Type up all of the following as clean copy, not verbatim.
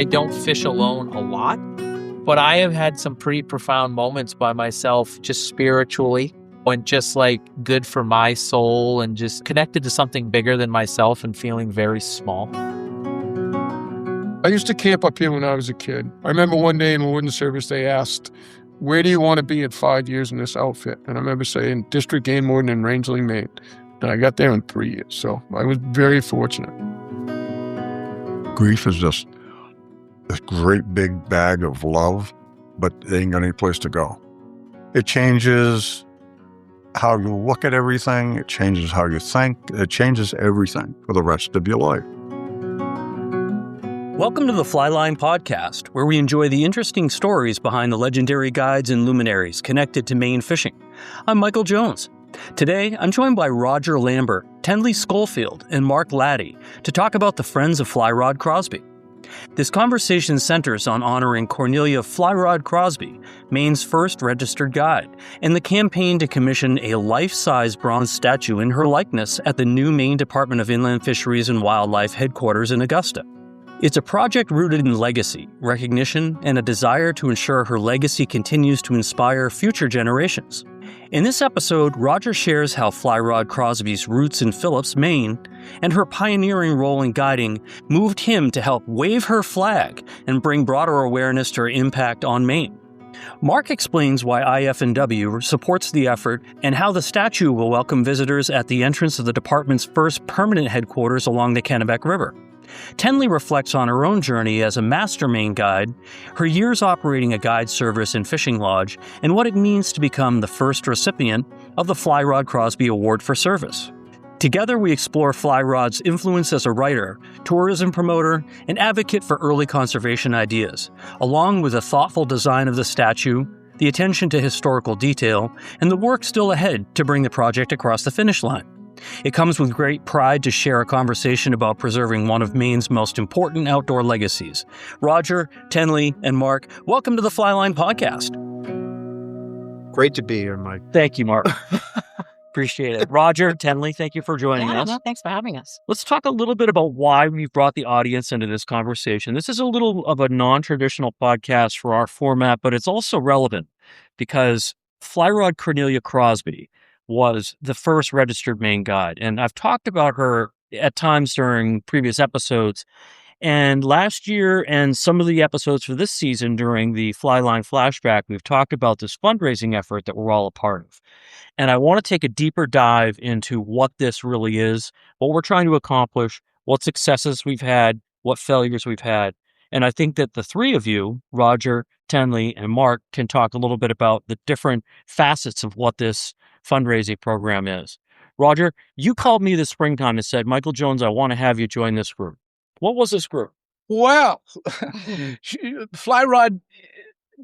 I don't fish alone a lot, but I have had some pretty profound moments by myself, just spiritually, when just like good for my soul and just connected to something bigger than myself and feeling very small. I used to camp up here when I was a kid. I remember one day in the Wooden Service, they asked, "Where do you want to be in 5 years in this outfit?" And I remember saying, "District Game Warden in Rangeley, Maine." And I got there in 3 years, so I was very fortunate. Grief is just this great big bag of love, but it ain't got any place to go. It changes how you look at everything. It changes how you think. It changes everything for the rest of your life. Welcome to the Flyline Podcast, where we enjoy the interesting stories behind the legendary guides and luminaries connected to Maine fishing. I'm Michael Jones. Today, I'm joined by Roger Lambert, Tenley Skolfield, and Mark Latti to talk about the Friends of Fly Rod Crosby. This conversation centers on honoring Cornelia Fly Rod Crosby, Maine's first registered guide, and the campaign to commission a life-size bronze statue in her likeness at the new Maine Department of Inland Fisheries and Wildlife headquarters in Augusta. It's a project rooted in legacy, recognition, and a desire to ensure her legacy continues to inspire future generations. In this episode, Roger shares how Fly Rod Crosby's roots in Phillips, Maine, and her pioneering role in guiding moved him to help wave her flag and bring broader awareness to her impact on Maine. Mark explains why IF&W supports the effort and how the statue will welcome visitors at the entrance of the department's first permanent headquarters along the Kennebec River. Tenley reflects on her own journey as a master Maine guide, her years operating a guide service and fishing lodge, and what it means to become the first recipient of the Fly Rod Crosby Award for Service. Together, we explore Fly Rod's influence as a writer, tourism promoter, and advocate for early conservation ideas, along with the thoughtful design of the statue, the attention to historical detail, and the work still ahead to bring the project across the finish line. It comes with great pride to share a conversation about preserving one of Maine's most important outdoor legacies. Roger, Tenley, and Mark, welcome to the Flyline Podcast. Great to be here, Mike. Thank you, Mark. Appreciate it. Roger, Tenley, thank you for joining us. No, thanks for having us. Let's talk a little bit about why we've brought the audience into this conversation. This is a little of a non-traditional podcast for our format, but it's also relevant because Fly Rod Cornelia Crosby was the first registered Maine guide. And I've talked about her at times during previous episodes. And last year and some of the episodes for this season during the Flyline Flashback, we've talked about this fundraising effort that we're all a part of. And I want to take a deeper dive into what this really is, what we're trying to accomplish, what successes we've had, what failures we've had. And I think that the three of you, Roger, Tenley, and Mark, can talk a little bit about the different facets of what this fundraising program is. Roger, you called me this springtime and said, "Michael Jones, I want to have you join this group." What was this group? Well, Fly Rod,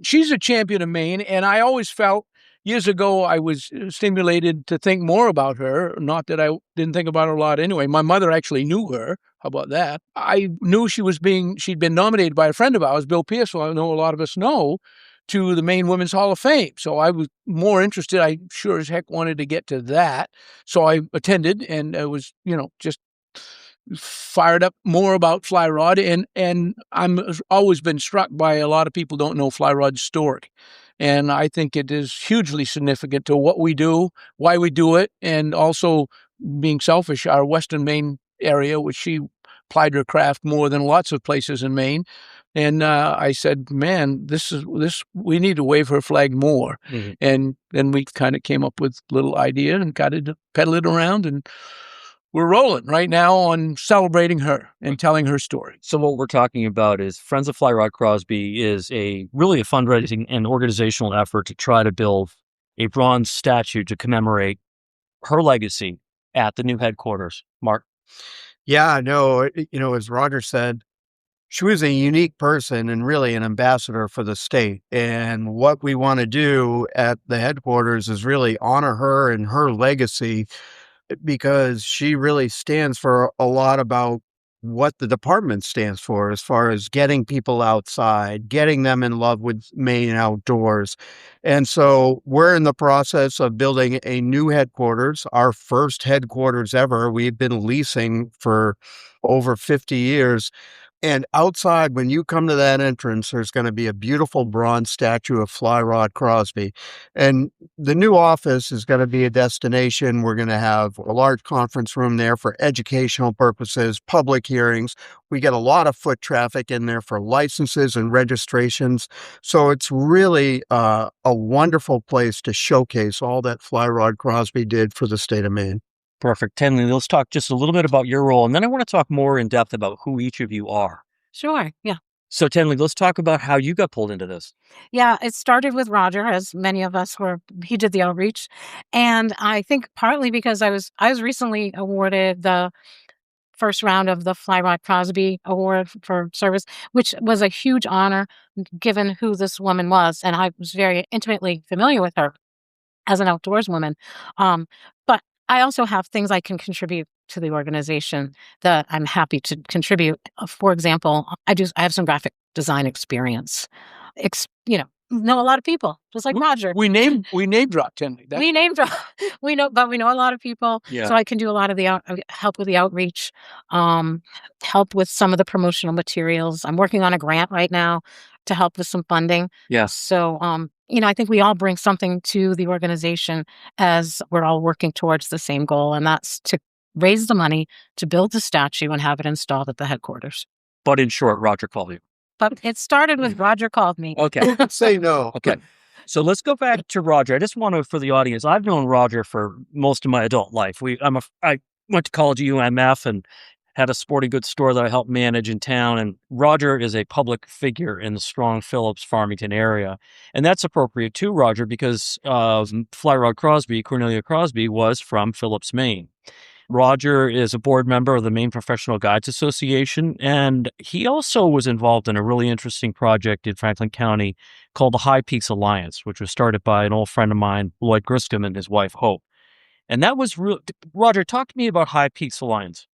she's a champion of Maine, and I always felt years ago I was stimulated to think more about her. Not that I didn't think about her a lot anyway. My mother actually knew her. How about that? I knew she'd been nominated by a friend of ours, Bill Pierce, who I know a lot of us know, to the Maine Women's Hall of Fame. So I was more interested. I sure as heck wanted to get to that. So I attended, and I was, just fired up more about Fly Rod. And I'm always been struck by a lot of people don't know Fly Rod's story. And I think it is hugely significant to what we do, why we do it, and also being selfish, our Western Maine area, which she plied her craft more than lots of places in Maine. And I said, man, we need to wave her flag more. Mm-hmm. And then we kind of came up with a little idea and got it to pedal it around, and we're rolling right now on celebrating her and telling her story. So what we're talking about is Friends of Fly Rod Crosby is really a fundraising and organizational effort to try to build a bronze statue to commemorate her legacy at the new headquarters. Mark? Yeah, no, as Roger said, she was a unique person and really an ambassador for the state. And what we want to do at the headquarters is really honor her and her legacy, because she really stands for a lot about what the department stands for as far as getting people outside, getting them in love with Maine outdoors. And so we're in the process of building a new headquarters, our first headquarters ever. We've been leasing for over 50 years. And outside, when you come to that entrance, there's going to be a beautiful bronze statue of Fly Rod Crosby. And the new office is going to be a destination. We're going to have a large conference room there for educational purposes, public hearings. We get a lot of foot traffic in there for licenses and registrations. So it's really a wonderful place to showcase all that Fly Rod Crosby did for the state of Maine. Perfect. Tenley, let's talk just a little bit about your role, and then I want to talk more in depth about who each of you are. Sure. Yeah. So, Tenley, let's talk about how you got pulled into this. Yeah. It started with Roger, as many of us were. He did the outreach. And I think partly because I was recently awarded the first round of the Fly Rod Crosby Award for service, which was a huge honor given who this woman was. And I was very intimately familiar with her as an outdoors woman. But I also have things I can contribute to the organization that I'm happy to contribute. For example, I have some graphic design experience. Know a lot of people, just like Roger. We name drop Tenley. We name drop. We know a lot of people. Yeah. So I can do a lot of the help with the outreach, help with some of the promotional materials. I'm working on a grant right now to help with some funding. Yes. So, I think we all bring something to the organization as we're all working towards the same goal, and that's to raise the money to build the statue and have it installed at the headquarters. But in short, Roger called you. But it started with Roger called me. Okay. Say no. Okay. So let's go back to Roger. I just want to, for the audience, I've known Roger for most of my adult life. I went to college at UMF and had a sporting goods store that I helped manage in town. And Roger is a public figure in the Strong Phillips Farmington area. And that's appropriate too, Roger, because Fly Rod Crosby, Cornelia Crosby, was from Phillips, Maine. Roger is a board member of the Maine Professional Guides Association, and he also was involved in a really interesting project in Franklin County called the High Peaks Alliance, which was started by an old friend of mine, Lloyd Griscom, and his wife, Hope. And that was real. Roger, talk to me about High Peaks Alliance,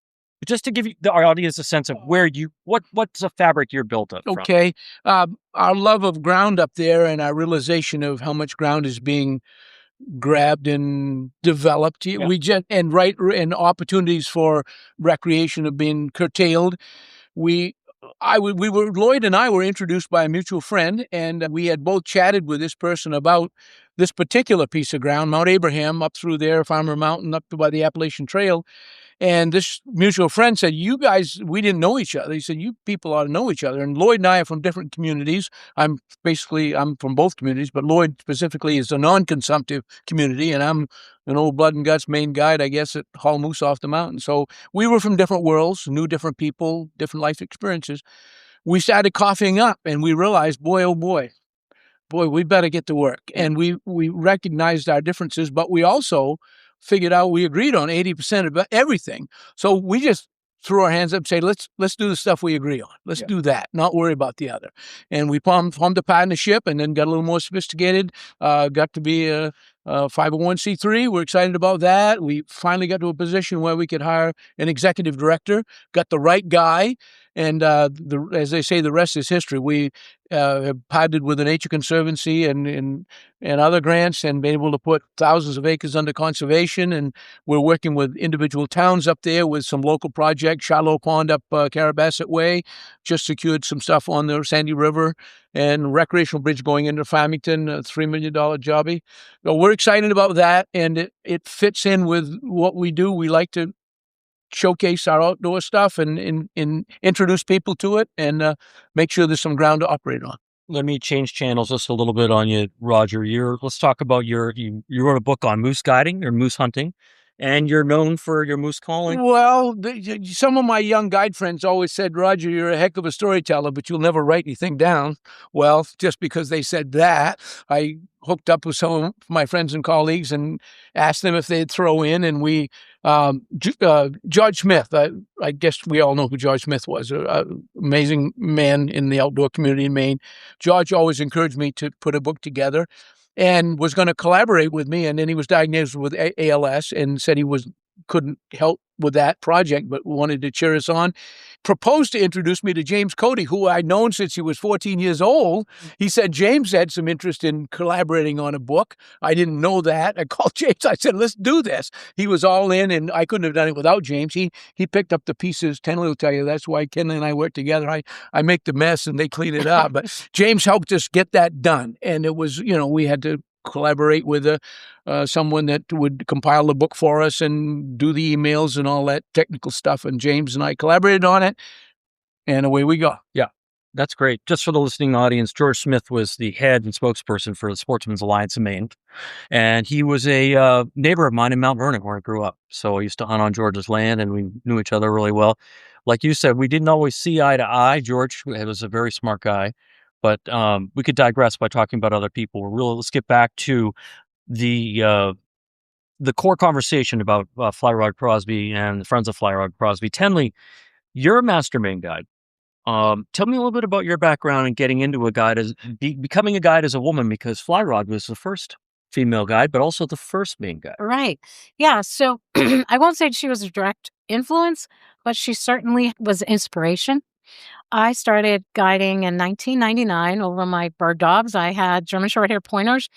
just to give our audience a sense of what's the fabric you're built up from. Okay. Our love of ground up there and our realization of how much ground is being grabbed and developed. Yeah. And opportunities for recreation have been curtailed. Lloyd and I were introduced by a mutual friend, and we had both chatted with this person about this particular piece of ground, Mount Abraham, up through there, Farmer Mountain, up by the Appalachian Trail. And this mutual friend said, "You guys, we didn't know each other." He said, "You people ought to know each other." And Lloyd and I are from different communities. I'm from both communities, but Lloyd specifically is a non-consumptive community, and I'm an old blood and guts Maine guide, I guess, at Hall Moose off the mountain. So we were from different worlds, knew different people, different life experiences. We started coughing up, and we realized, boy, oh boy, we better get to work. And we recognized our differences, but we also figured out we agreed on 80% of everything. So we just threw our hands up and say, let's do the stuff we agree on. Let's do that, not worry about the other. And we formed a partnership and then got a little more sophisticated, got to be a 501c3. We're excited about that. We finally got to a position where we could hire an executive director, got the right guy. And as they say, the rest is history. We have partnered with the Nature Conservancy and other grants and been able to put thousands of acres under conservation. And we're working with individual towns up there with some local projects. Shallow Pond up Carabasset Way just secured some stuff on the Sandy River, and recreational bridge going into Farmington, a $3 million jobby. So we're excited about that, and it fits in with what we do. We like to showcase our outdoor stuff and introduce people to it and make sure there's some ground to operate on. Let me change channels just a little bit on you, Roger. Let's talk about you wrote a book on moose guiding or moose hunting, and you're known for your moose calling. Well, some of my young guide friends always said, "Roger, you're a heck of a storyteller, but you'll never write anything down." Well, just because they said that, I hooked up with some of my friends and colleagues and asked them if they'd throw in, and we George Smith, I guess we all know who George Smith was, an amazing man in the outdoor community in Maine. George always encouraged me to put a book together and was going to collaborate with me. And then he was diagnosed with ALS and said he was couldn't help with that project, but wanted to cheer us on, proposed to introduce me to James Cody, who I'd known since he was 14 years old. He said James had some interest in collaborating on a book. I didn't know that. I called James. I said, let's do this. He was all in, and I couldn't have done it without James. He picked up the pieces. Tenley will tell you that's why Kenley and I work together. I make the mess and they clean it up. But James helped us get that done. And it was, we had to collaborate with someone that would compile the book for us and do the emails and all that technical stuff. And James and I collaborated on it, and away we go. Yeah, that's great. Just for the listening audience, George Smith was the head and spokesperson for the Sportsman's Alliance of Maine. And he was a neighbor of mine in Mount Vernon, where I grew up. So I used to hunt on George's land, and we knew each other really well. Like you said, we didn't always see eye to eye. George was a very smart guy. But we could digress by talking about other people. Let's get back to the core conversation about Fly Rod Crosby and the Friends of Fly Rod Crosby. Tenley, you're a master Maine guide. Tell me a little bit about your background and getting into a guide, becoming a guide as a woman, because Fly Rod was the first female guide, but also the first Maine guide. Right. Yeah. So I won't say she was a direct influence, but she certainly was inspiration. I started guiding in 1999 over my bird dogs. I had German Shorthair pointers,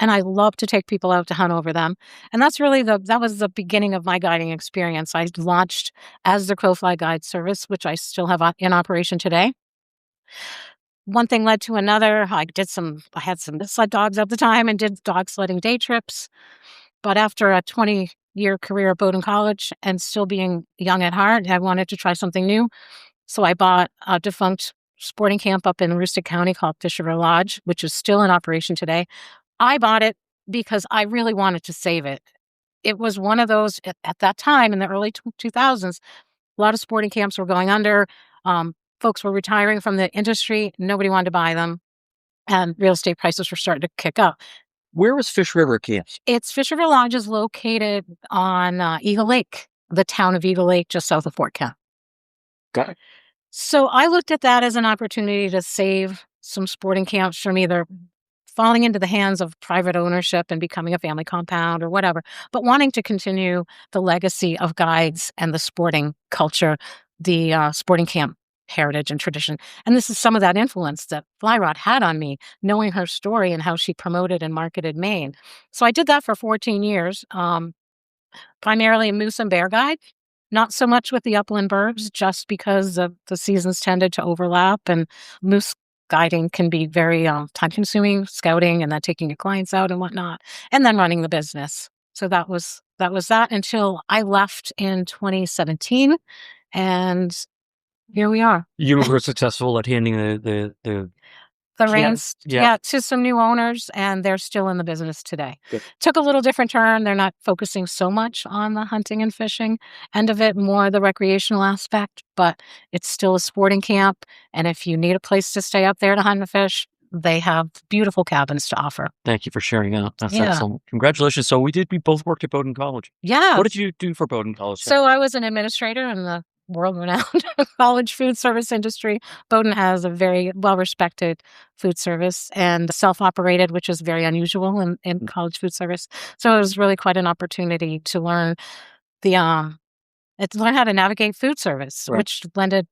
and I loved to take people out to hunt over them. And that's really that was the beginning of my guiding experience. I launched as the Crowfly Guide Service, which I still have in operation today. One thing led to another. I had some sled dogs at the time and did dog sledding day trips. But after a 20-year career at Bowdoin College and still being young at heart, I wanted to try something new. So I bought a defunct sporting camp up in Aroostook County called Fisherville Lodge, which is still in operation today. I bought it because I really wanted to save it. It was one of those, at that time in the early 2000s, a lot of sporting camps were going under. Folks were retiring from the industry. Nobody wanted to buy them. And real estate prices were starting to kick up. Where was Fish River Camp? Fisherville Lodge is located on Eagle Lake, the town of Eagle Lake, just south of Fort Kent. Got it. So I looked at that as an opportunity to save some sporting camps from either falling into the hands of private ownership and becoming a family compound or whatever, but wanting to continue the legacy of guides and the sporting culture, the sporting camp heritage and tradition. And this is some of that influence that Fly Rod had on me, knowing her story and how she promoted and marketed Maine. So I did that for 14 years, primarily a moose and bear guide. Not so much with the upland birds, just because the seasons tended to overlap, and moose guiding can be very time-consuming, scouting and then taking your clients out and whatnot, and then running the business. So that was that until I left in 2017, and here we are. You were successful at handing the reins, to some new owners, and they're still in the business today. Good. Took a little different turn. They're not focusing so much on the hunting and fishing end of it, more the recreational aspect, but it's still a sporting camp. And if you need a place to stay up there to hunt and fish, they have beautiful cabins to offer. Thank you for sharing that. That's excellent. Congratulations. So we both worked at Bowdoin College. Yeah. What did you do for Bowdoin College? So I was an administrator in the world-renowned college food service industry. Bowdoin has a very well-respected food service and self-operated, which is very unusual in college food service. So it was really quite an opportunity to learn learn how to navigate food service, Right. which blended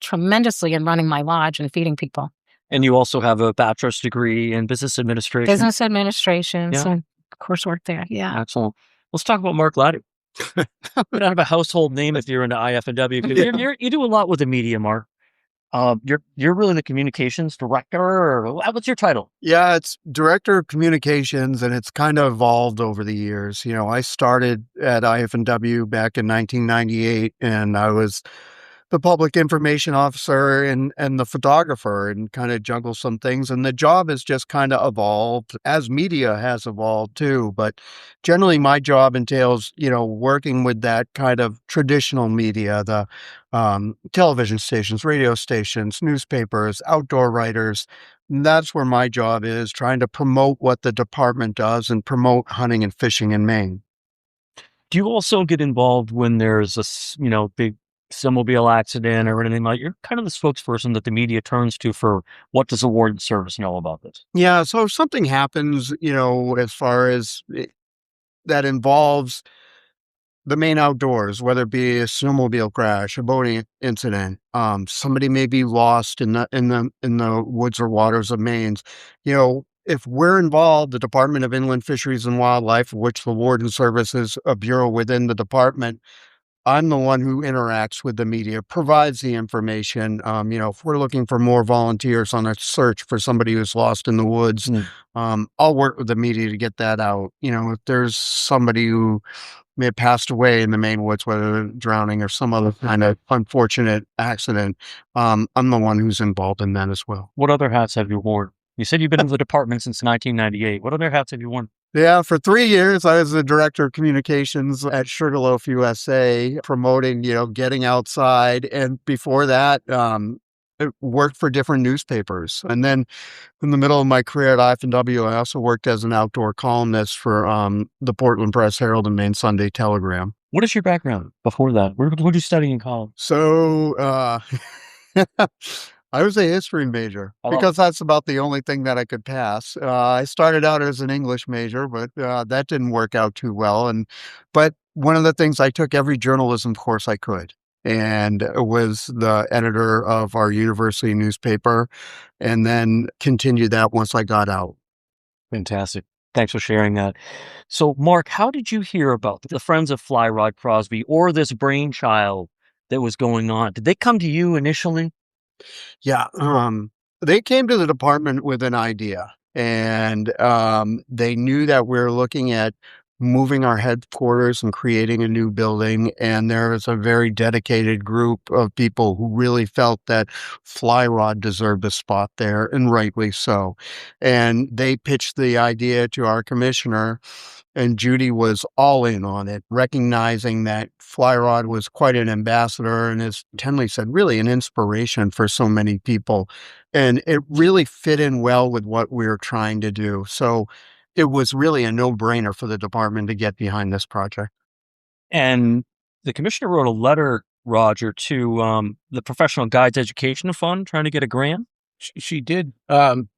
tremendously in running my lodge and feeding people. And you also have a bachelor's degree in business administration. Business administration, Yeah. so coursework there. Yeah. Excellent. Let's talk about Mark Latti. We don't have a household name if you're into IF&W. You do a lot with the media, Mark. You're really the communications director, or what's your title? Yeah, it's director of communications, and it's kind of evolved over the years. I started at IF&W back in 1998, and I was the public information officer and the photographer, and kind of juggle some things. And the job has just kind of evolved as media has evolved too. But generally my job entails, working with that kind of traditional media, the television stations, radio stations, newspapers, outdoor writers. And that's where my job is, trying to promote what the department does and promote hunting and fishing in Maine. Do you also get involved when there's a big snowmobile accident or anything like? You're kind of the spokesperson that the media turns to for what does the Warden Service know about this? Yeah, so if something happens, as far as that involves the main outdoors, whether it be a snowmobile crash, a boating incident, somebody may be lost in the woods or waters of Maine. If we're involved, the Department of Inland Fisheries and Wildlife, which the Warden Service is a bureau within the department, I'm the one who interacts with the media, provides the information. If we're looking for more volunteers on a search for somebody who's lost in the woods, I'll work with the media to get that out. If there's somebody who may have passed away in the Maine woods, whether drowning or some other kind of unfortunate accident, I'm the one who's involved in that as well. What other hats have you worn? You said you've been in the department since 1998. What other hats have you worn? Yeah, for 3 years, I was the director of communications at Sugarloaf USA, promoting, getting outside. And before that, I worked for different newspapers. And then in the middle of my career at IFW, I also worked as an outdoor columnist for the Portland Press Herald and Maine Sunday Telegram. What is your background before that? Where did you study in college? So I was a history major because that's about the only thing that I could pass. I started out as an English major, but that didn't work out too well. But one of the things, I took every journalism course I could, and was the editor of our university newspaper, and then continued that once I got out. Fantastic. Thanks for sharing that. So, Mark, how did you hear about the Friends of Fly Rod Crosby, or this brainchild that was going on? Did they come to you initially? Yeah, they came to the department with an idea, and they knew that we were looking at moving our headquarters and creating a new building. And there was a very dedicated group of people who really felt that Fly Rod deserved a spot there, and rightly so. And they pitched the idea to our commissioner, and Judy was all in on it, recognizing that Fly Rod was quite an ambassador, and, as Tenley said, really an inspiration for so many people. And it really fit in well with what we were trying to do. So it was really a no-brainer for the department to get behind this project. And the commissioner wrote a letter, Roger, to the Professional Guides Education Fund, trying to get a grant. She did.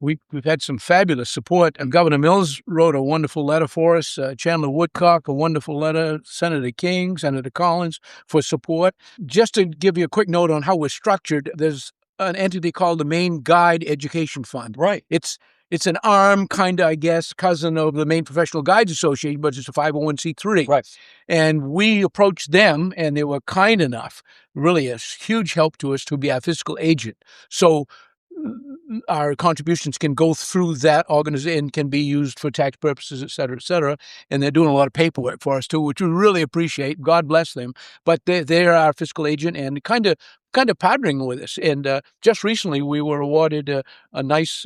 We've had some fabulous support. And Governor Mills wrote a wonderful letter for us. Chandler Woodcock, a wonderful letter. Senator King, Senator Collins for support. Just to give you a quick note on how we're structured, there's an entity called the Maine Guide Education Fund. Right. It's an arm, kind of, I guess, cousin of the Maine Professional Guides Association, but it's a 501c3. Right. And we approached them, and they were kind enough, really a huge help to us, to be our fiscal agent. So our contributions can go through that organization and can be used for tax purposes, et cetera, et cetera. And they're doing a lot of paperwork for us too, which we really appreciate. God bless them. But they're our fiscal agent and kind of partnering with us. And just recently, we were awarded a nice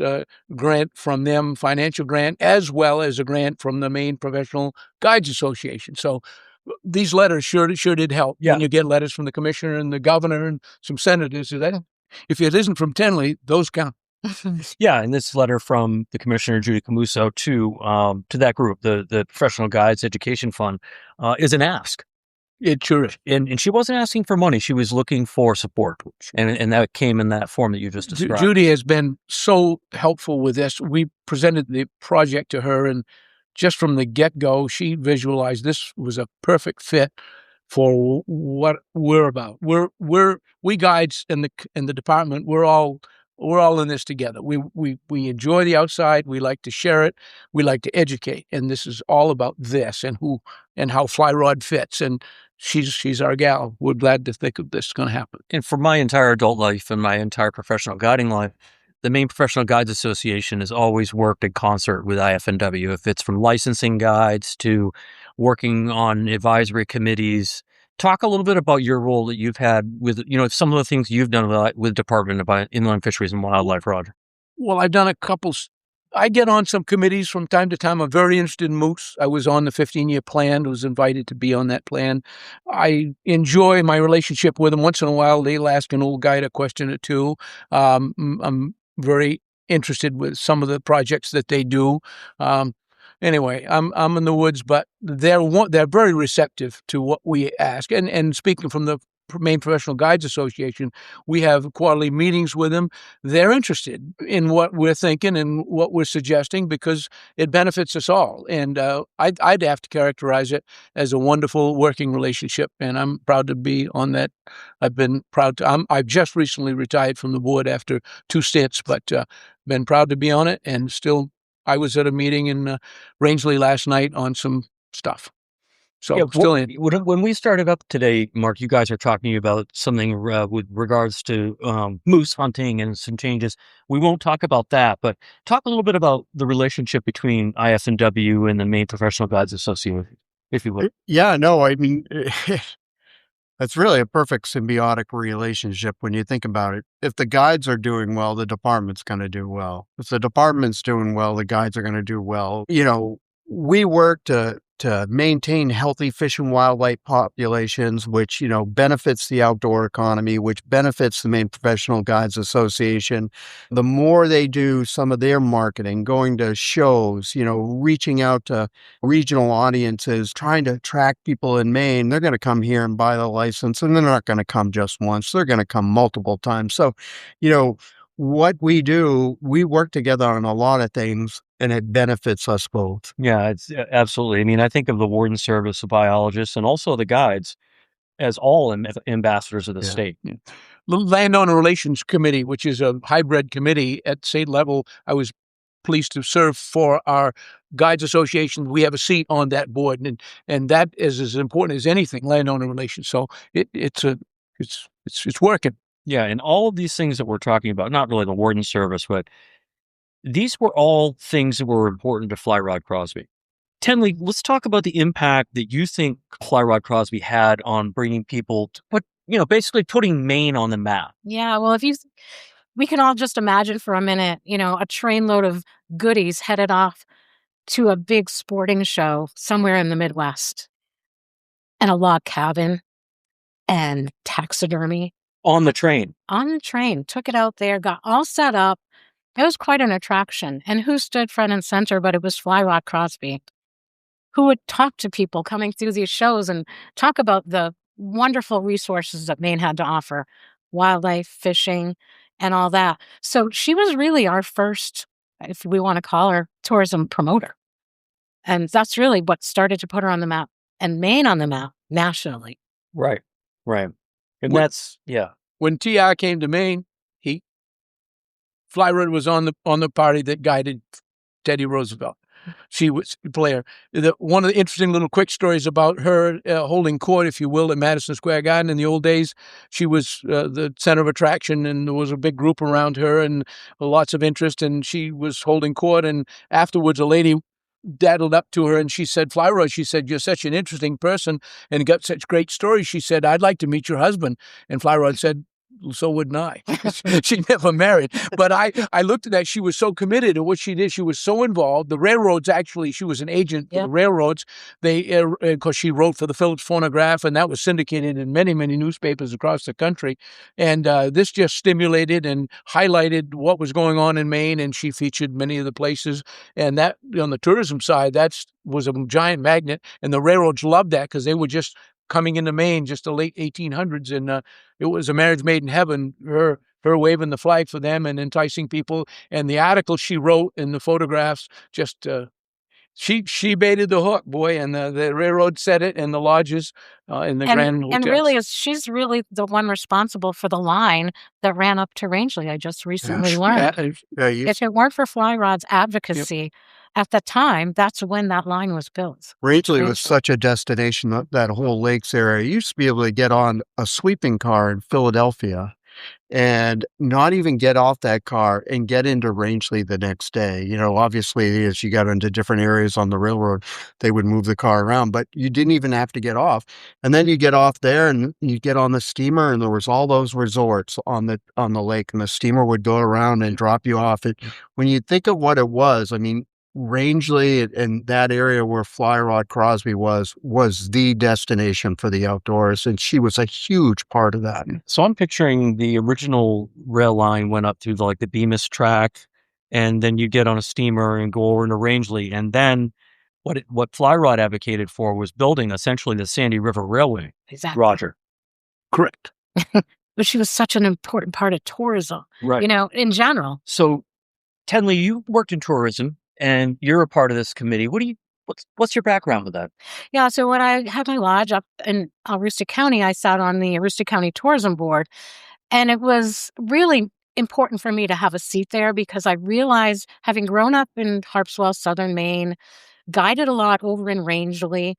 grant from them, financial grant, as well as a grant from the Maine Professional Guides Association. So these letters sure did help. Yeah. When you get letters from the commissioner and the governor and some senators, if it isn't from Tenley, those count. Yeah, and this letter from the Commissioner Judy Camuso to that group, the Professional Guides Education Fund, is an ask. It sure is. And she wasn't asking for money; she was looking for support, and that came in that form that you just described. Judy has been so helpful with this. We presented the project to her, and just from the get-go, she visualized this was a perfect fit for what we're about. We guides in the department. We're all in this together. We enjoy the outside. We like to share it. We like to educate, and this is all about this and how Fly Rod fits. And she's our gal. We're glad to think of this is going to happen. And for my entire adult life and my entire professional guiding life, the Maine Professional Guides Association has always worked in concert with IFNW. If it's from licensing guides to working on advisory committees. Talk a little bit about your role that you've had with, some of the things you've done with Department of Inland Fisheries and Wildlife, Roger. Well, I've done a couple. I get on some committees from time to time. I'm very interested in moose. I was on the 15-year plan, was invited to be on that plan. I enjoy my relationship with them. Once in a while, they'll ask an old guide a question or two. I'm very interested with some of the projects that they do. Anyway, I'm in the woods, but they're very receptive to what we ask. And speaking from the Maine Professional Guides Association. We have quarterly meetings with them. They're interested in what we're thinking and what we're suggesting because it benefits us all. And I'd have to characterize it as a wonderful working relationship, and I'm proud to be on that. I've been proud to. I've just recently retired from the board after 2 stints, but been proud to be on it. And still, I was at a meeting in Rangeley last night on some stuff. So Yeah, still in. when we started up today, Mark, you guys are talking about something with regards to moose hunting and some changes. We won't talk about that, but talk a little bit about the relationship between IFNW and the Maine Professional Guides Association, if you would. Yeah, no, I mean, that's really a perfect symbiotic relationship when you think about it. If the guides are doing well, the department's going to do well. If the department's doing well, the guides are going to do well. You know, we work to maintain healthy fish and wildlife populations, which, you know, benefits the outdoor economy, which benefits the Maine Professional Guides Association. The more they do some of their marketing, going to shows, you know, reaching out to regional audiences, trying to attract people in Maine, they're going to come here and buy the license, and they're not going to come just once. They're going to come multiple times. So, you know, what we do, we work together on a lot of things, and it benefits us both. Yeah, it's absolutely. I mean, I think of the Warden Service, the biologists, and also the guides as all ambassadors of the state. Yeah. The Landowner Relations Committee, which is a hybrid committee at state level, I was pleased to serve for our Guides Association. We have a seat on that board, and that is as important as anything, landowner relations. So it's working. Yeah, and all of these things that we're talking about, not really the Warden Service, but these were all things that were important to Fly Rod Crosby. Tenley, let's talk about the impact that you think Fly Rod Crosby had on bringing people to basically putting Maine on the map. Yeah, well, we can all just imagine for a minute, you know, a trainload of goodies headed off to a big sporting show somewhere in the Midwest, and a log cabin and taxidermy. On the train. On the train, took it out there, got all set up. It was quite an attraction. And who stood front and center, but it was Fly Rod Crosby, who would talk to people coming through these shows and talk about the wonderful resources that Maine had to offer, wildlife, fishing, and all that. So she was really our first, if we want to call her, tourism promoter. And that's really what started to put her on the map, and Maine on the map nationally. Right. And When TR came to Maine, Fly Rod was on the party that guided Teddy Roosevelt. She was a player. One of the interesting little quick stories about her holding court, if you will, at Madison Square Garden in the old days. She was the center of attraction, and there was a big group around her and lots of interest, and she was holding court. And afterwards, a lady daddled up to her and she said, Fly Rod, she said, you're such an interesting person and got such great stories. She said, I'd like to meet your husband. And Fly Rod said, so wouldn't I. She never married. But I looked at that. She was so committed to what she did. She was so involved. The railroads, actually, she was an agent for the railroads. Because she wrote for the Phillips Phonograph, and that was syndicated in many, many newspapers across the country. And this just stimulated and highlighted what was going on in Maine, and she featured many of the places. And that, on the tourism side, that was a giant magnet. And the railroads loved that because they were just coming into Maine, just the late 1800s, and it was a marriage made in heaven, her waving the flag for them and enticing people. And the article she wrote and the photographs, just she baited the hook, boy, and the railroad said it, and the lodges in the Grand Hotels. And really, she's really the one responsible for the line that ran up to Rangeley. I just recently learned. If it weren't for Fly Rod's advocacy, at the time, that's when that line was built. Rangeley was such a destination, that whole lakes area. You used to be able to get on a sweeping car in Philadelphia and not even get off that car and get into Rangeley the next day. You know, obviously, as you got into different areas on the railroad, they would move the car around, but you didn't even have to get off. And then you get off there and you get on the steamer, and there was all those resorts on the lake, and the steamer would go around and drop you off. When you think of what it was, I mean, Rangeley and that area where Fly Rod Crosby was the destination for the outdoors, and she was a huge part of that. So I'm picturing the original rail line went up through the Bemis track, and then you get on a steamer and go over into Rangeley, and then what Fly Rod advocated for was building essentially the Sandy River Railway. Exactly. Roger. Correct. But she was such an important part of tourism, Right. in general. So, Tenley, you worked in tourism and you're a part of this committee. What's your background with that? Yeah, so when I had my lodge up in Augusta County, I sat on the Augusta County Tourism Board, and it was really important for me to have a seat there because I realized, having grown up in Harpswell, southern Maine, guided a lot over in Rangeley,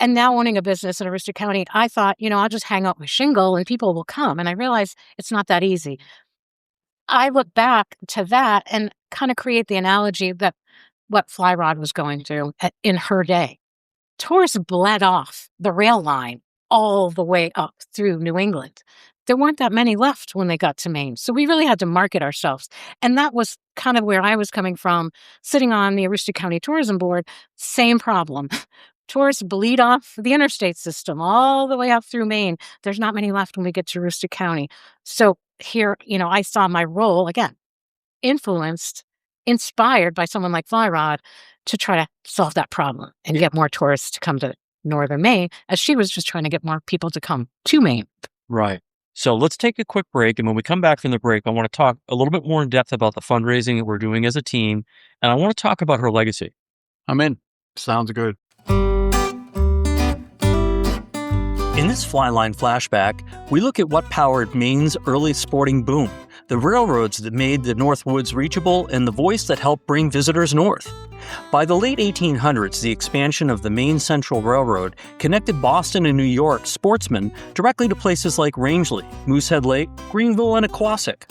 and now owning a business in Aroostook County, I thought, I'll just hang out my shingle and people will come. And I realized it's not that easy. I look back to that and kind of create the analogy that what Fly Rod was going through in her day. Tourists bled off the rail line all the way up through New England. There weren't that many left when they got to Maine. So we really had to market ourselves. And that was kind of where I was coming from, sitting on the Aroostook County Tourism Board. Same problem. Tourists bleed off the interstate system all the way up through Maine. There's not many left when we get to Aroostook County. So here, I saw my role, again, influenced, inspired by someone like Fly Rod to try to solve that problem and get more tourists to come to northern Maine, as she was just trying to get more people to come to Maine. Right. So let's take a quick break. And when we come back from the break, I want to talk a little bit more in depth about the fundraising that we're doing as a team. And I want to talk about her legacy. I'm in. Sounds good. In this Flyline flashback, we look at what powered Maine's early sporting boom, the railroads that made the Northwoods reachable, and the voice that helped bring visitors north. By the late 1800s, the expansion of the Maine Central Railroad connected Boston and New York sportsmen directly to places like Rangeley, Moosehead Lake, Greenville, and Aquasic.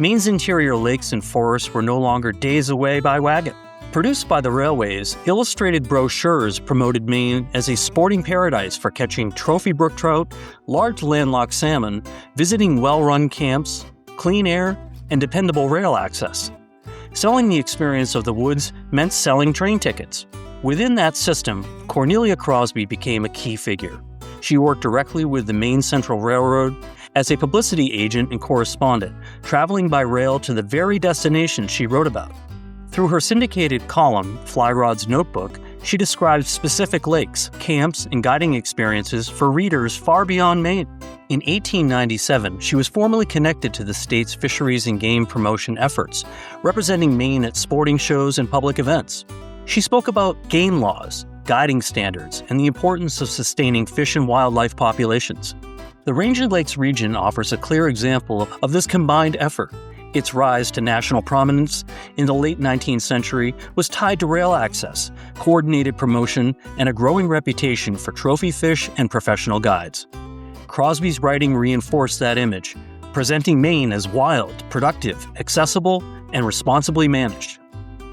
Maine's interior lakes and forests were no longer days away by wagon. Produced by the railways, illustrated brochures promoted Maine as a sporting paradise for catching trophy brook trout, large landlocked salmon, visiting well-run camps, clean air, and dependable rail access. Selling the experience of the woods meant selling train tickets. Within that system, Cornelia Crosby became a key figure. She worked directly with the Maine Central Railroad as a publicity agent and correspondent, traveling by rail to the very destination she wrote about. Through her syndicated column, Fly Rod's Notebook, she describes specific lakes, camps, and guiding experiences for readers far beyond Maine. In 1897, she was formally connected to the state's fisheries and game promotion efforts, representing Maine at sporting shows and public events. She spoke about game laws, guiding standards, and the importance of sustaining fish and wildlife populations. The Rangeley Lakes region offers a clear example of this combined effort. Its rise to national prominence in the late 19th century was tied to rail access, coordinated promotion, and a growing reputation for trophy fish and professional guides. Crosby's writing reinforced that image, presenting Maine as wild, productive, accessible, and responsibly managed.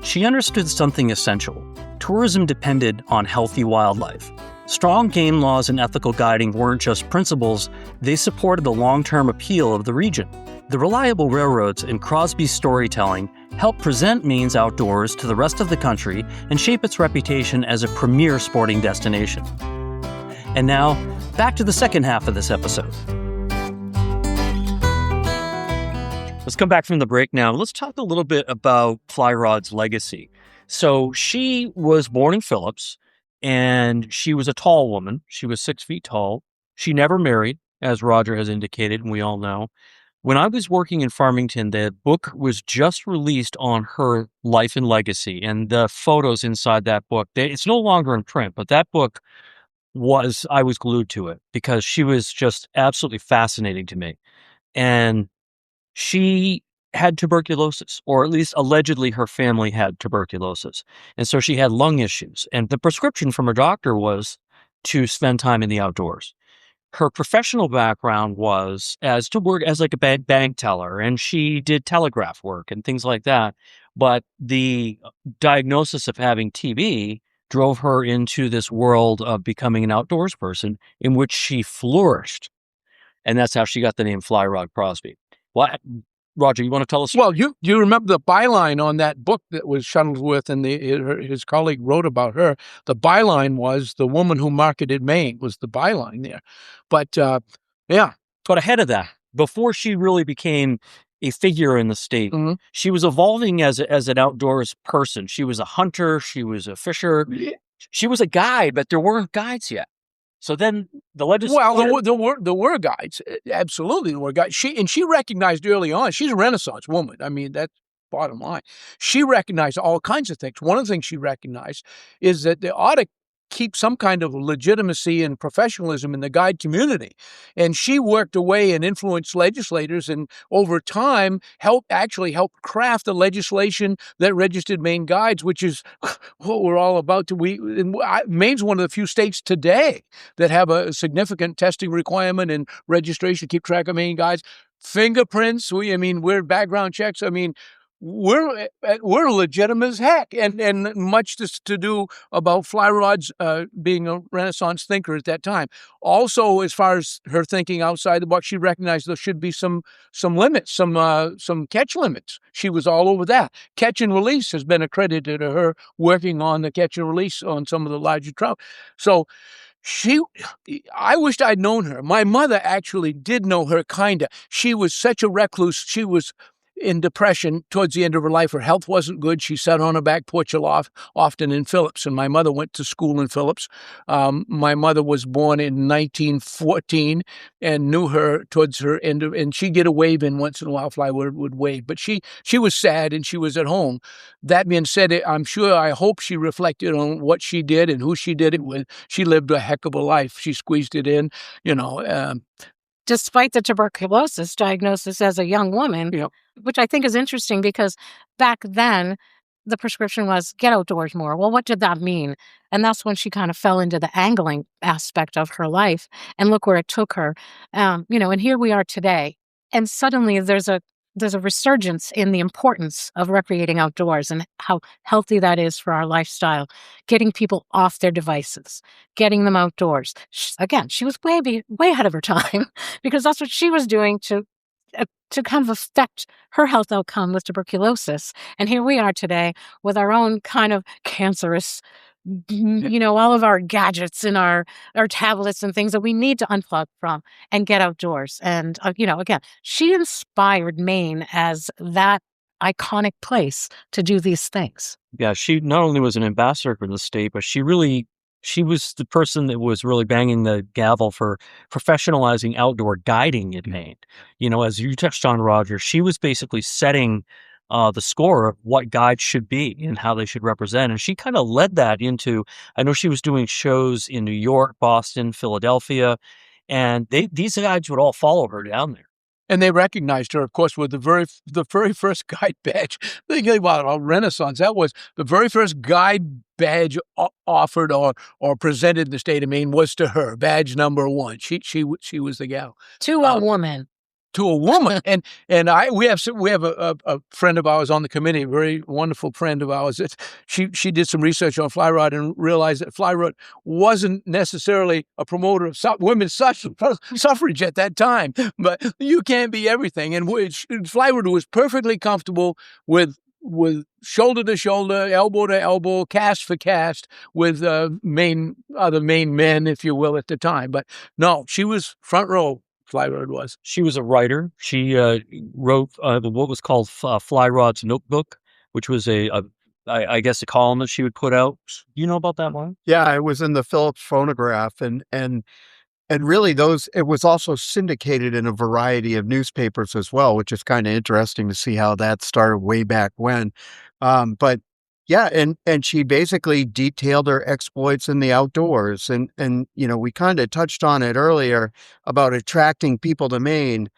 She understood something essential. Tourism depended on healthy wildlife. Strong game laws and ethical guiding weren't just principles, they supported the long-term appeal of the region. The reliable railroads and Crosby's storytelling helped present Maine's outdoors to the rest of the country and shape its reputation as a premier sporting destination. And now, back to the second half of this episode. Let's come back from the break now. Let's talk a little bit about Fly Rod's legacy. So she was born in Phillips, and she was a tall woman. She was 6 feet tall. She never married, as Roger has indicated, and we all know. When I was working in Farmington, the book was just released on her life and legacy, and the photos inside that book, it's no longer in print, but that book I was glued to it because she was just absolutely fascinating to me. And she had tuberculosis, or at least allegedly her family had tuberculosis. And so she had lung issues. And the prescription from her doctor was to spend time in the outdoors. Her professional background was to work as like a bank teller, and she did telegraph work and things like that. But the diagnosis of having TB drove her into this world of becoming an outdoors person in which she flourished. And that's how she got the name Fly Rod Crosby. What, Roger, you want to tell us? Well, you remember the byline on that book that was Shuttlesworth and his colleague wrote about her. The byline was "The Woman Who Marketed Maine" was the byline there. But yeah. But ahead of that, before she really became a figure in the state, she was evolving as an outdoors person. She was a hunter. She was a fisher. She was a guide, but there weren't guides yet. So then the legislature. Well, there were guides. Absolutely, there were guides. She recognized early on, she's a Renaissance woman. I mean, that's bottom line. She recognized all kinds of things. One of the things she recognized is that they ought to keep some kind of legitimacy and professionalism in the guide community. And she worked away and influenced legislators, and over time helped craft the legislation that registered Maine guides, which is what we're all about to. Maine's one of the few states today that have a significant testing requirement and registration to keep track of Maine guides. Fingerprints, we're background checks. We're legitimate as heck, and much to do about Fly Rod's being a Renaissance thinker at that time. Also, as far as her thinking outside the box, she recognized there should be some limits, some catch limits. She was all over that. Catch and release has been accredited to her working on the catch and release on some of the larger trout. So I wished I'd known her. My mother actually did know her, kinda. She was such a recluse. She was in depression towards the end of her life. Her health wasn't good. She sat on her back porch a lot, often in Phillips, and my mother went to school in Phillips. My mother was born in 1914 and knew her towards her end of, and she'd get a wave in once in a while. Fly would wave, but she was sad and she was at home. That being said, I hope she reflected on what she did and who she did it with. She lived a heck of a life. She squeezed it in, Despite the tuberculosis diagnosis as a young woman, which I think is interesting because back then the prescription was get outdoors more. Well, what did that mean? And that's when she kind of fell into the angling aspect of her life. And look where it took her. And here we are today. And suddenly there's a resurgence in the importance of recreating outdoors and how healthy that is for our lifestyle, getting people off their devices, getting them outdoors. Again, she was way ahead of her time because that's what she was doing to kind of affect her health outcome with tuberculosis. And here we are today with our own kind of cancerous, all of our gadgets and our tablets and things that we need to unplug from and get outdoors. And, again, she inspired Maine as that iconic place to do these things. Yeah, she not only was an ambassador for the state, but she was the person that was really banging the gavel for professionalizing outdoor guiding in Maine. As you touched on, Roger, she was basically setting the score of what guides should be and how they should represent. And she kind of led that into, I know she was doing shows in New York, Boston, Philadelphia, and these guides would all follow her down there. And they recognized her, of course, with the very first guide badge. Think about Renaissance. That was the very first guide badge offered or presented in the state of Maine was to her, badge number 1. She was the gal. To a woman. To a woman, and we have a friend of ours on the committee, a very wonderful friend of ours. She did some research on Fly Rod and realized that Fly Rod wasn't necessarily a promoter of women's suffrage at that time. But you can't be everything, and Fly Rod was perfectly comfortable with shoulder to shoulder, elbow to elbow, cast for cast with other Maine men, if you will, at the time. But no, she was front row. Fly Rod was. She was a writer. She wrote what was called Fly Rod's Notebook, which was I guess a column that she would put out. You know about that one? Yeah, it was in the Phillips Phonograph, and really it was also syndicated in a variety of newspapers as well, which is kind of interesting to see how that started way back when. But yeah, and she basically detailed her exploits in the outdoors. And we kind of touched on it earlier about attracting people to Maine.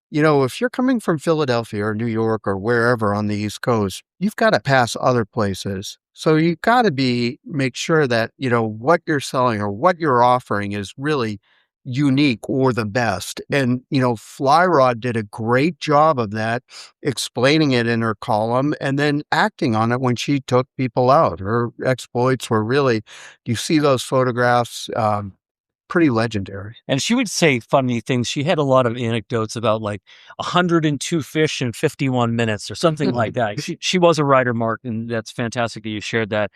If you're coming from Philadelphia or New York or wherever on the East Coast, you've got to pass other places. So you got to make sure that, what you're selling or what you're offering is really unique or the best. And, Fly Rod did a great job of that, explaining it in her column and then acting on it when she took people out. Her exploits were really, you see those photographs, pretty legendary. And she would say funny things. She had a lot of anecdotes about like 102 fish in 51 minutes or something like that. She was a writer, Mark, and that's fantastic that you shared that.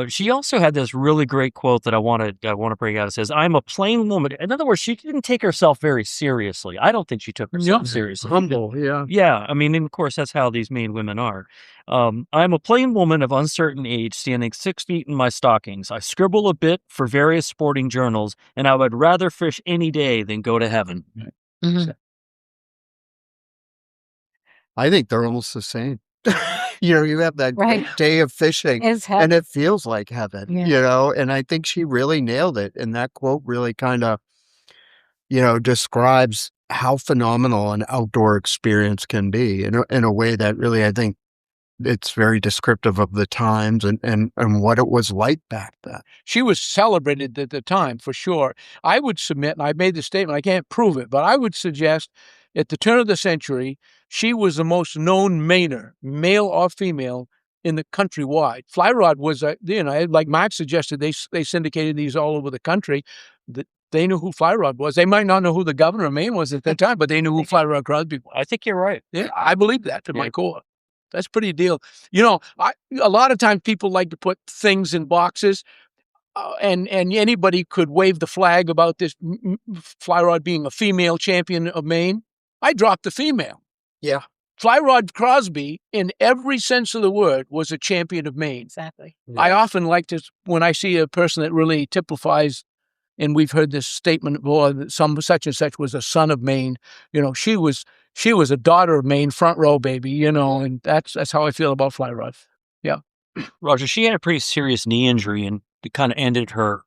She also had this really great quote that I want to bring out. It says, "I'm a plain woman." In other words, she didn't take herself very seriously. I don't think she took herself seriously. Humble, yeah. Yeah, and of course, that's how these Maine women are. "I'm a plain woman of uncertain age, standing 6 feet in my stockings. I scribble a bit for various sporting journals, and I I'd rather fish any day than go to heaven. Mhm. I think they're almost the same. You have that Right. great day of fishing Is and it feels like heaven, Yeah. and I think she really nailed it. And that quote really kind of, describes how phenomenal an outdoor experience can be in a way that really, I think, it's very descriptive of the times and what it was like back then. She was celebrated at the time, for sure. I would submit, and I made the statement, I can't prove it, but I would suggest at the turn of the century, she was the most known Mainer, male or female, in the countrywide. Fly Rod was, like Mark suggested, they syndicated these all over the country. They knew who Fly Rod was. They might not know who the governor of Maine was at that time, but they knew who Fly Rod Crosby was. I think you're right. Yeah, I believe that to my core. That's pretty deal. A lot of times people like to put things in boxes, and anybody could wave the flag about this Fly Rod being a female champion of Maine. I dropped the female. Yeah. Fly Rod Crosby, in every sense of the word, was a champion of Maine. Exactly. I often like to, when I see a person that really typifies, and we've heard this statement, that some such and such was a son of Maine. She was a daughter of Maine, front row baby. And that's how I feel about Fly Rod. Yeah, Roger, she had a pretty serious knee injury, and it kind of ended her.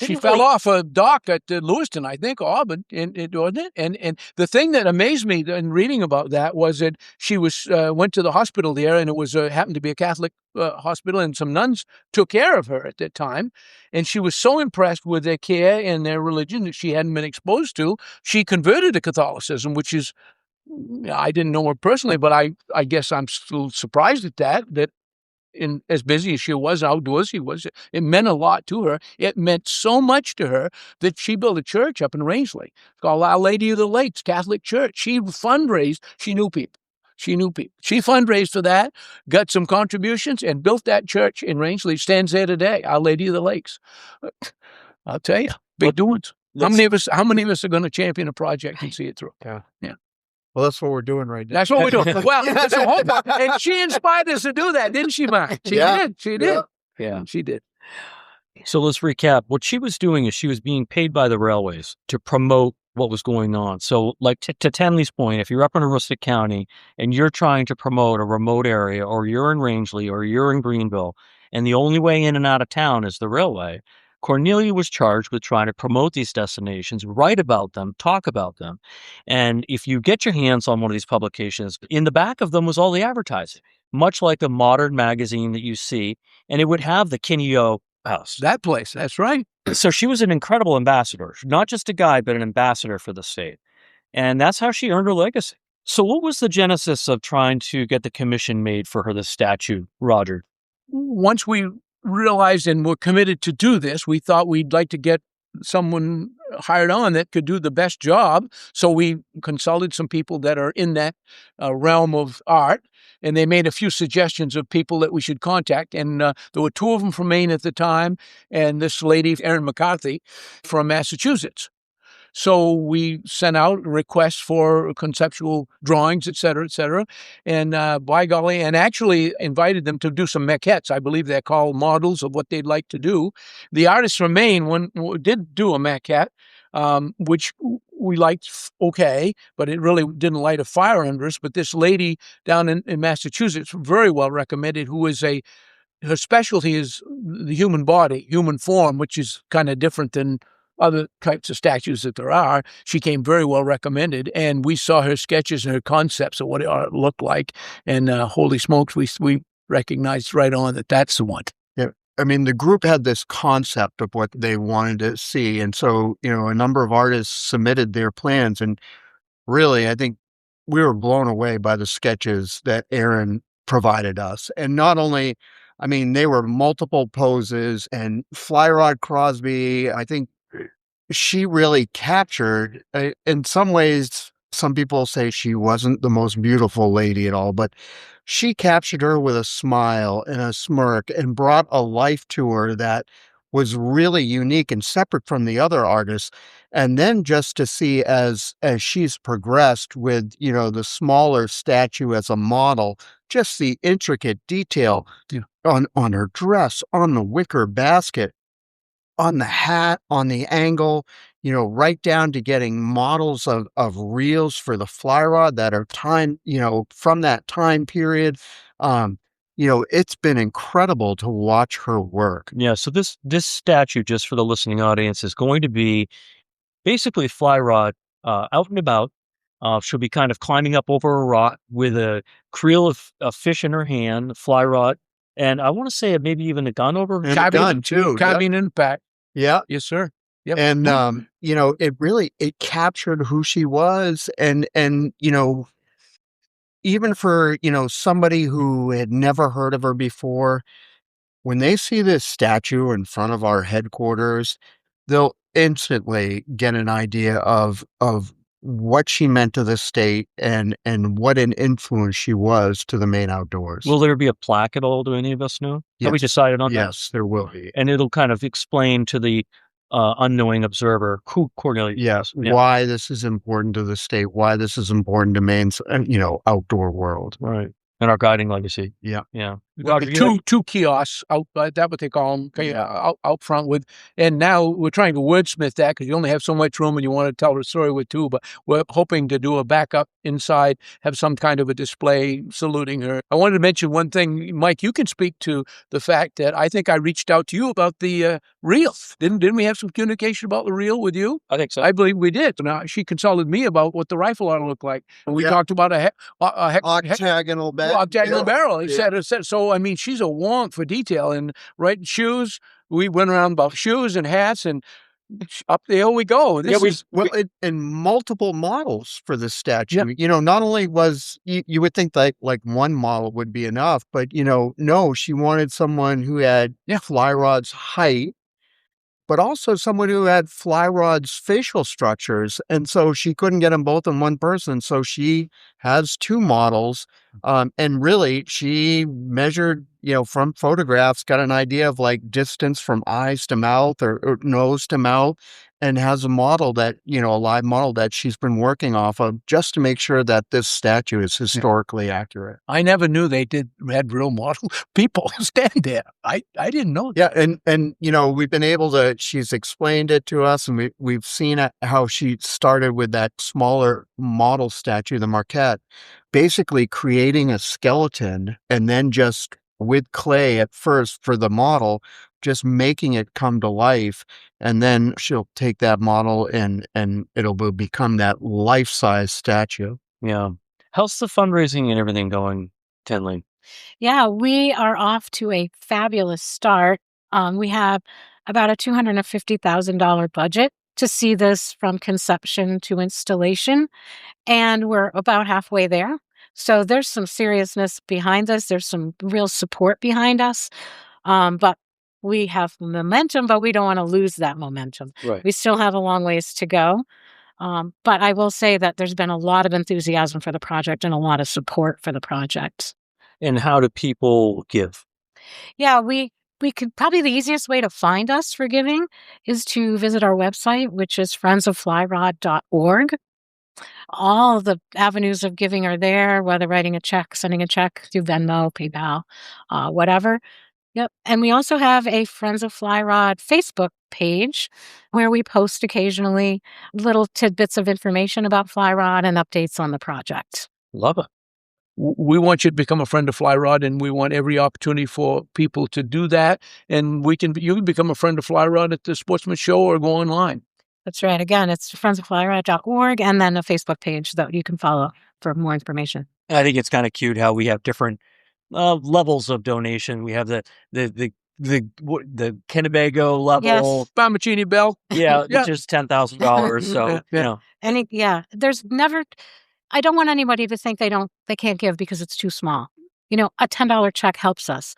she fell off a dock at Lewiston, I think, Auburn, wasn't it? And the thing that amazed me in reading about that was that she went to the hospital there, and it was happened to be a Catholic hospital, and some nuns took care of her at that time, and she was so impressed with their care and their religion that she hadn't been exposed to, she converted to Catholicism, which is, I didn't know her personally, but I guess I'm still surprised at that in as busy as she was, outdoors she was, it meant a lot to her. It meant so much to her that she built a church up in Rangeley. It's called Our Lady of the Lakes Catholic Church. She fundraised. She knew people. She fundraised for that, got some contributions, and built that church in Rangeley. Stands there today, Our Lady of the Lakes. I'll tell you, big doings. How many of us are going to champion a project and see it through? Yeah. Yeah. Well, that's what we're doing right now. That's what we're doing. Well, it's a homework. And she inspired us to do that, didn't she, Mark? She did. She did. Yeah, she did. So let's recap. What she was doing is she was being paid by the railways to promote what was going on. So like to Tenley's point, if you're up in Aroostook County and you're trying to promote a remote area, or you're in Rangeley, or you're in Greenville, and the only way in and out of town is the railway, Cornelia was charged with trying to promote these destinations, write about them, talk about them. And if you get your hands on one of these publications, in the back of them was all the advertising, much like a modern magazine that you see, and it would have the Kineo house. That place, that's right. So she was an incredible ambassador, not just a guide, but an ambassador for the state. And that's how she earned her legacy. So what was the genesis of trying to get the commission made for her, the statue, Roger? Once we realized and were committed to do this, we thought we'd like to get someone hired on that could do the best job. So we consulted some people that are in that realm of art, and they made a few suggestions of people that we should contact. And there were two of them from Maine at the time, and this lady, Erin McCarthy, from Massachusetts. So we sent out requests for conceptual drawings, et cetera, and by golly, and actually invited them to do some maquettes. I believe they're called models of what they'd like to do. The artist from Maine did do a maquette, which we liked okay, but it really didn't light a fire under us. But this lady down in Massachusetts, very well recommended, who is her specialty is the human body, human form, which is kind of different than other types of statues that there are. She came very well recommended, and we saw her sketches and her concepts of what it ought to look like. And holy smokes, we recognized right on that that's the one. Yeah. I mean, the group had this concept of what they wanted to see. And so, a number of artists submitted their plans. And really, I think we were blown away by the sketches that Erin provided us. And not only, they were multiple poses, and Fly Rod Crosby, I think, she really captured, in some ways, some people say she wasn't the most beautiful lady at all, but she captured her with a smile and a smirk and brought a life to her that was really unique and separate from the other artists. And then just to see as she's progressed with, the smaller statue as a model, just the intricate detail on her dress, on the wicker basket, on the hat, on the angle, right down to getting models of reels for the fly rod that are time, from that time period. It's been incredible to watch her work. Yeah. So this statue, just for the listening audience, is going to be basically fly rod out and about. She'll be kind of climbing up over a rock with a creel of a fish in her hand, fly rod, and I want to say maybe even a gun over her. And a gun too. Carbine impact. Yeah. Yes, sir. Yep. And it captured who she was, and even for somebody who had never heard of her before, when they see this statue in front of our headquarters, they'll instantly get an idea of what she meant to the state and what an influence she was to the Maine outdoors. Will there be a plaque at all? Do any of us know? Have we decided on that? Yes, there will be. And it'll kind of explain to the unknowing observer who Cornelia is. Yes, why this is important to the state, why this is important to Maine's, outdoor world. Right. And our guiding legacy. Yeah. Yeah. Well, two kiosks out, that what they call them, out front with, and now we're trying to wordsmith that because you only have so much room and you want to tell the story with two, but we're hoping to do a backup inside, have some kind of a display saluting her. I wanted to mention one thing, Mike, you can speak to the fact that I think I reached out to you about the reel. Didn't we have some communication about the reel with you? I think so. I believe we did. Now, she consulted me about what the rifle ought to look like. And we talked about a octagonal barrel. Octagonal barrel. He said, so, I mean, she's a wonk for detail. And shoes, we went around about shoes and hats, and up the hill we go. And multiple models for the statue. Yep. Not only was, you would think like one model would be enough, but, no, she wanted someone who had fly rod's height, but also someone who had fly rod's facial structures. And so she couldn't get them both in one person. So she has two models. And really, she measured, from photographs, got an idea of like distance from eyes to mouth or nose to mouth, and has a model that, a live model that she's been working off of just to make sure that this statue is historically accurate. I never knew they had real model people stand there. I didn't know that. Yeah. And we've been able to, she's explained it to us, and we've seen how she started with that smaller model statue, the Marquette, basically creating a skeleton and then just with clay at first for the model, just making it come to life. And then she'll take that model and it'll become that life-size statue. Yeah. How's the fundraising and everything going, Tenley? Yeah, we are off to a fabulous start. We have about a $250,000 budget to see this from conception to installation, and we're about halfway there. So there's some seriousness behind this. There's some real support behind us. But we have momentum, but we don't want to lose that momentum. Right. We still have a long ways to go. But I will say that there's been a lot of enthusiasm for the project and a lot of support for the project. And how do people give? Yeah, we could probably, the easiest way to find us for giving is to visit our website, which is friendsoflyrod.org. All the avenues of giving are there, whether writing a check, sending a check through Venmo, PayPal, whatever. Yep. And we also have a Friends of Fly Rod Facebook page where we post occasionally little tidbits of information about Fly Rod and updates on the project. Love it. We want you to become a friend of Fly Rod, and we want every opportunity for people to do that. And you can become a friend of Fly Rod at the Sportsman Show or go online. That's right. Again, it's friendsoflyrod.org, and then a Facebook page that you can follow for more information. I think it's kind of cute how we have different levels of donation. We have the Kennebago level. Yes. Bamacini Bell. Yeah, which is $10,000. So, there's never, I don't want anybody to think they can't give because it's too small. A $10 check helps us.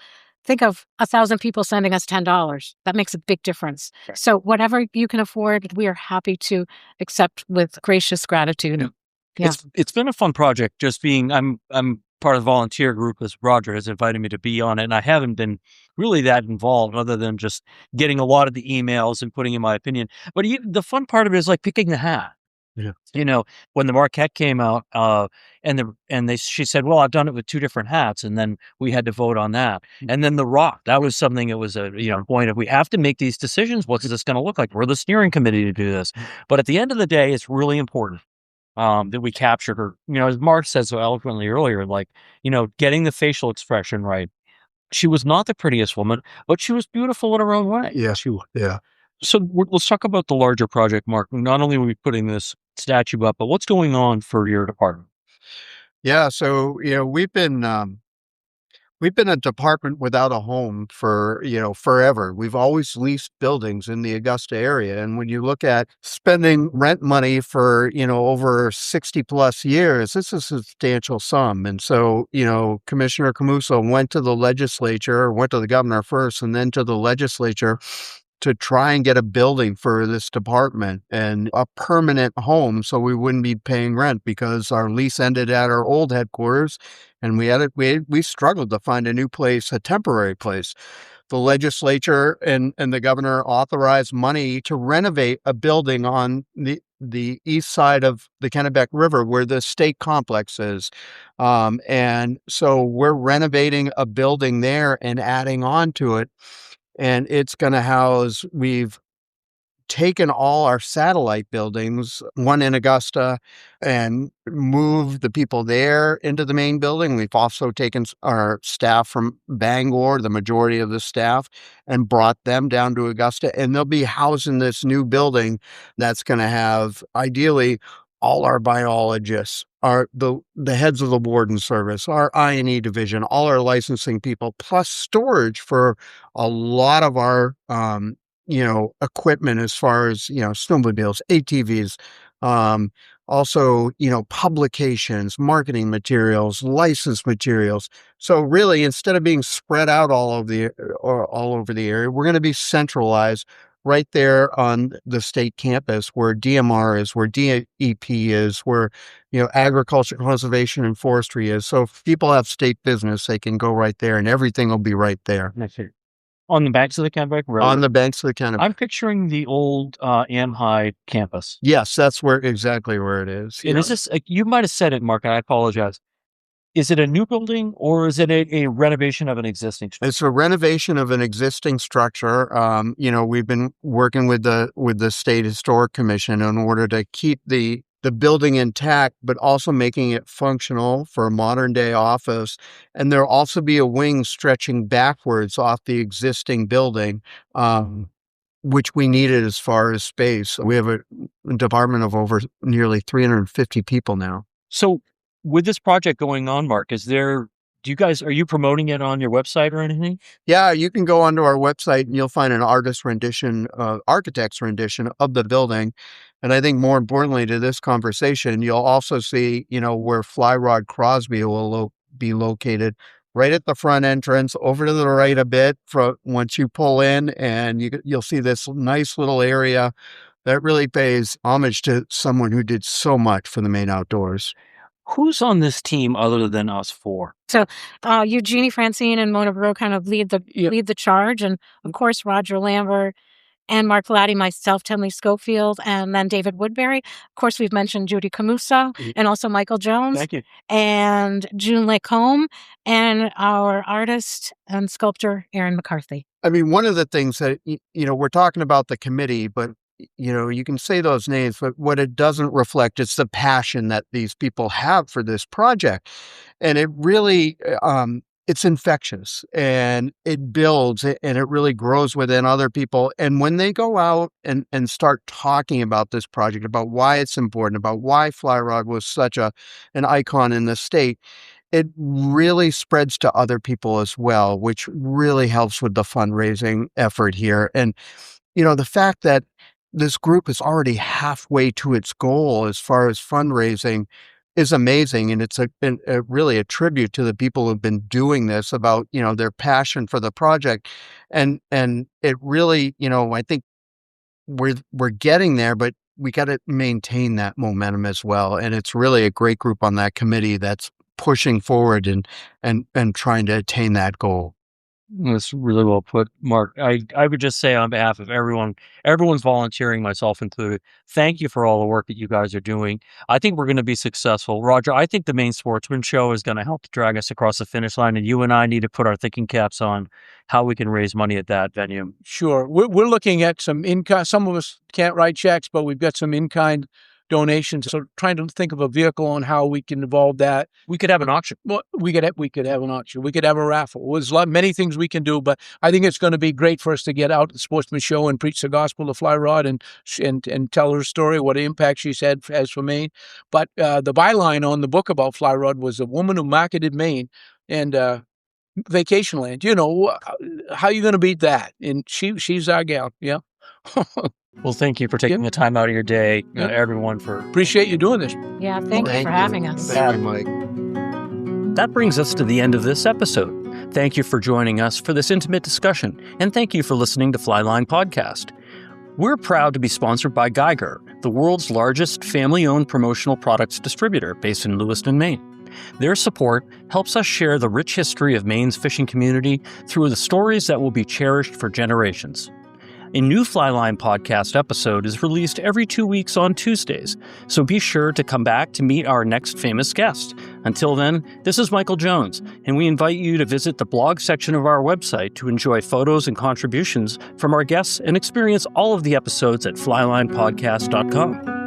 Think of 1,000 people sending us $10. That makes a big difference. Sure. So whatever you can afford, we are happy to accept with gracious gratitude. Yeah. It's been a fun project. Just being, I'm part of the volunteer group as Roger has invited me to be on it, and I haven't been really that involved other than just getting a lot of the emails and putting in my opinion. But the fun part of it is like picking the hat. You know, when the Marquette came out, she said, "Well, I've done it with two different hats," and then we had to vote on that. And then The Rock, that was something. It was a point of, we have to make these decisions. What's this going to look like? We're the steering committee to do this, but at the end of the day, it's really important that we captured her. As Mark said so eloquently earlier, getting the facial expression right. She was not the prettiest woman, but she was beautiful in her own way. Yeah, she was. Yeah. So let's talk about the larger project, Mark. Not only are we putting this statue up, but what's going on for your department? Yeah. So, we've been a department without a home for, forever. We've always leased buildings in the Augusta area. And when you look at spending rent money for, over 60 plus years, this is a substantial sum. And so, Commissioner Camuso went to the governor first, and then to the legislature to try and get a building for this department and a permanent home, so we wouldn't be paying rent, because our lease ended at our old headquarters, and we struggled to find a new place, a temporary place. The legislature and the governor authorized money to renovate a building on the east side of the Kennebec River, where the state complex is. And so we're renovating a building there and adding on to it. And it's going to house, we've taken all our satellite buildings, one in Augusta, and moved the people there into the main building. We've also taken our staff from Bangor, the majority of the staff, and brought them down to Augusta. And they'll be housed in this new building that's going to have, ideally, all our biologists, the heads of the warden service, our I&E division, all our licensing people, plus storage for a lot of our equipment, as far as, snowmobiles, ATVs, also, publications, marketing materials, license materials. So really, instead of being spread out all over the area, we're going to be centralized right there on the state campus, where DMR is, where DEP is, where, agriculture, conservation, and forestry is. So if people have state business, they can go right there, and everything will be right there. On the banks of the Kennebec River? On the banks of the Kennebec. I'm picturing the old Amhi campus. Yes, that's exactly where it is. And is this, you might have said it, Mark, and I apologize. Is it a new building, or is it a renovation of an existing structure? It's a renovation of an existing structure. We've been working with the State Historic Commission in order to keep the building intact, but also making it functional for a modern day office. And there'll also be a wing stretching backwards off the existing building, which we needed as far as space. We have a department of over nearly 350 people now. So with this project going on, Mark, are you promoting it on your website or anything? Yeah, you can go onto our website and you'll find an architect's rendition of the building. And I think more importantly to this conversation, you'll also see, where Fly Rod Crosby will be located, right at the front entrance, over to the right a bit once you pull in, and you'll see this nice little area that really pays homage to someone who did so much for the Maine outdoors. Who's on this team other than us four? So Eugenie Francine and Mona Breaux kind of lead the charge. And of course, Roger Lambert and Mark Latti, myself, Tenley Skolfield, and then David Woodbury. Of course, we've mentioned Judy Camuso and also Michael Jones. Thank you. And June Lacombe, and our artist and sculptor, Aaron McCarthy. I mean, one of the things that, we're talking about the committee, but you can say those names, but what it doesn't reflect is the passion that these people have for this project. And it really, it's infectious, and it builds, and it really grows within other people. And when they go out and start talking about this project, about why it's important, about why Fly Rod was such an icon in the state, it really spreads to other people as well, which really helps with the fundraising effort here. And, the fact that this group is already halfway to its goal as far as fundraising is amazing. And it's really a tribute to the people who've been doing this, about, their passion for the project. And it really, I think we're getting there, but we got to maintain that momentum as well. And it's really a great group on that committee that's pushing forward and trying to attain that goal. That's really well put, Mark. I would just say on behalf of everyone's volunteering, myself included, thank you for all the work that you guys are doing. I think we're going to be successful. Roger, I think the Maine Sportsman Show is going to help to drag us across the finish line, and you and I need to put our thinking caps on how we can raise money at that venue. Sure. We're looking at some in-kind. Some of us can't write checks, but we've got some in-kind donations. So trying to think of a vehicle on how we can involve that. We could have an auction. Well, we could have an auction. We could have a raffle. There's many things we can do, but I think it's going to be great for us to get out to the Sportsman Show and preach the gospel to Fly Rod and tell her story, what impact she's had as for Maine. But the byline on the book about Fly Rod was a woman who marketed Maine and vacation land. You know, how are you going to beat that? And she's our gal. Yeah. Well, thank you for taking the time out of your day, Yep. Everyone, for Appreciate you doing this. Yeah, thank you for having us. Thank you, Mike. That brings us to the end of this episode. Thank you for joining us for this intimate discussion, and thank you for listening to Flyline Podcast. We're proud to be sponsored by Geiger, the world's largest family-owned promotional products distributor based in Lewiston, Maine. Their support helps us share the rich history of Maine's fishing community through the stories that will be cherished for generations. A new Flyline Podcast episode is released every 2 weeks on Tuesdays, so be sure to come back to meet our next famous guest. Until then, this is Michael Jones, and we invite you to visit the blog section of our website to enjoy photos and contributions from our guests and experience all of the episodes at flylinepodcast.com.